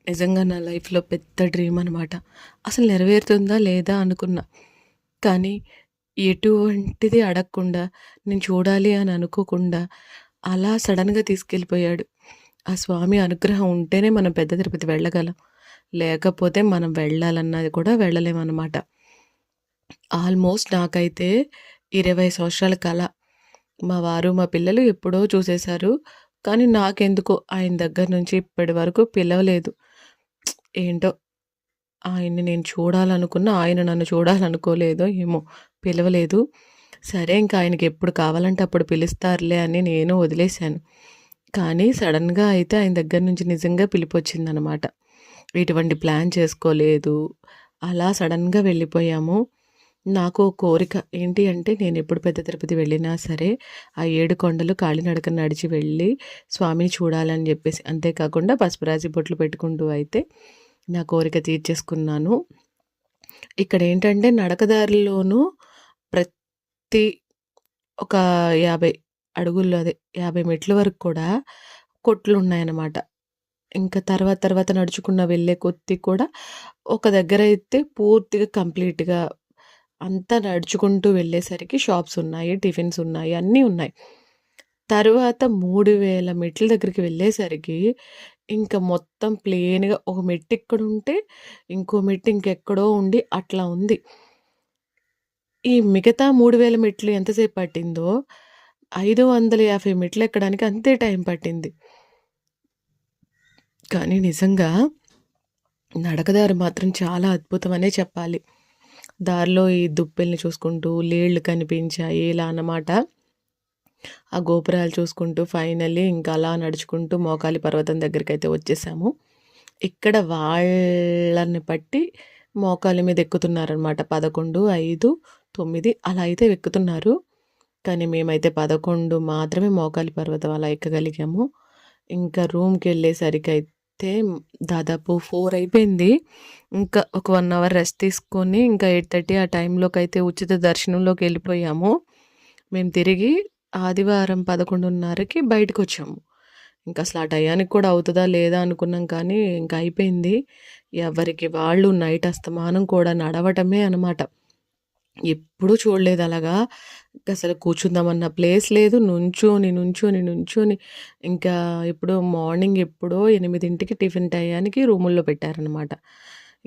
నిజంగా నా లైఫ్‌లో పెద్ద డ్రీమ్ అనమాట. అసలు నెరవేరుతుందా లేదా అనుకున్నా. కానీ ఎటువంటిది అడగకుండా, నేను చూడాలి అని అనుకోకుండా, అలా సడెన్‌గా తీసుకెళ్ళిపోయాడు. ఆ స్వామి అనుగ్రహం ఉంటేనే మనం పెద్ద తిరుపతి వెళ్ళగలం. లేకపోతే మనం వెళ్ళాలన్నది కూడా వెళ్ళలేమనమాట. ఆల్మోస్ట్ నాకైతే 20 సంవత్సరాల కల. మా వారు, మా పిల్లలు ఎప్పుడో చూసేశారు. కానీ నాకెందుకో ఆయన దగ్గర నుంచి ఇప్పటి వరకు పిలవలేదు. ఏంటో ఆయన్ని నేను చూడాలనుకున్నా, ఆయన నన్ను చూడాలనుకోలేదో ఏమో పిలవలేదు. సరే ఇంక ఆయనకెప్పుడు కావాలంటే అప్పుడు పిలుస్తారులే అని నేను వదిలేశాను. కానీ సడెన్‌గా అయితే ఆయన దగ్గర నుంచి నిజంగా పిలుపొచ్చిందనమాట. ఎటువంటి ప్లాన్ చేసుకోలేదు. అలా సడెన్‌గా వెళ్ళిపోయాము. నాకు ఓ కోరిక ఏంటి అంటే నేనెప్పుడు పెద్ద తిరుపతి వెళ్ళినా సరే, ఆ 7 కొండలు కాలినడకన నడిచి వెళ్ళి స్వామిని చూడాలని జెప్పేసి. అంతేకాకుండా పసుపు రాసి బొట్లు పెట్టుకుంటూ అయితే నా కోరిక తీర్చేసుకున్నాను. ఇక్కడేంటంటే నడకదారుల్లోనూ ప్రతి ఒక 50 అడుగుల్లో అదే 50 మెట్ల వరకు కూడా కొట్లున్నాయన్నమాట. ఇంకా తర్వాత తర్వాత నడుచుకున్న వెళ్ళే కొద్దీ కూడా ఒక దగ్గరైతే పూర్తిగా కంప్లీట్‌గా అంతా నడుచుకుంటూ వెళ్ళేసరికి షాప్స్ ఉన్నాయి, టిఫిన్స్ ఉన్నాయి, అన్నీ ఉన్నాయి. తరువాత 3000 మెట్ల దగ్గరికి వెళ్ళేసరికి ఇంక మొత్తం ప్లెయిన్‌గా ఒక మెట్టిక్కడుంటే, ఇంకో మెట్టు ఇంకెక్కడో ఉండి అట్లా ఉంది. ఈ మిగతా 3000 మెట్లు ఎంతసేపు పట్టిందో, 550 మెట్లెక్కడానికి అంతే టైం పట్టింది. కానీ నిజంగా నడకదారి మాత్రం చాలా అద్భుతమనే చెప్పాలి. దారిలో ఈ దుప్పెల్ని చూసుకుంటూ నీళ్లు కనిపించాయి ఇలా అన్నమాట. ఆ గోపురాలు చూసుకుంటూ ఫైనల్లీ ఇంకా అలా నడుచుకుంటూ మోకాలి పర్వతం దగ్గరికైతే వచ్చేసాము. ఇక్కడ వాళ్ళని బట్టి మోకాలి మీద ఎక్కుతున్నారనమాట. 11, 5, 9 అలా అయితే ఎక్కుతున్నారు. కానీ మేమైతే 11 మాత్రమే మోకాలి పర్వతం అలా ఎక్కగలిగాము. ఇంకా రూమ్‌కెళ్ళేసరికైతే దాదాపు 4 అయిపోయింది. ఇంకా ఒక 1 అవర్ రెస్ట్ తీసుకొని ఇంకా 8:30 ఆ టైంలోకైతే ఉచిత దర్శనంలోకెళ్ళిపోయాము. మేము తిరిగి ఆదివారం 11:30కి బయటకొచ్చాము. ఇంకసలు ఆ టయానికి కూడా అవుతదా లేదా అనుకున్నాం కానీ ఇంక అయిపోయింది. ఎవరికి వాళ్ళు నైట్ అస్తమానం కూడా నడవటమే అనమాట. ఎప్పుడూ చూడలేదు అలాగా. అసలు కూర్చుందామన్న ప్లేస్ లేదు. నుంచొని ఇంకా ఎప్పుడో మార్నింగ్ ఎప్పుడో 8కి టిఫిన్ టయానికి రూముల్లో పెట్టారనమాట.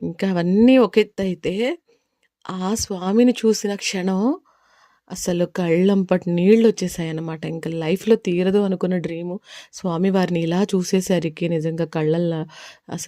ఇంకా అవన్నీ ఒక ఎత్తయితే, ఆ స్వామిని చూసిన క్షణం అసలు కళ్ళంపట నీళ్ళొచ్చేసాయన్నమాట. ఇంక లైఫ్‌లో తీరదు అనుకున్న డ్రీము స్వామివారిని ఇలా చూసేసరికి నిజంగా కళ్ళల్లో అసలు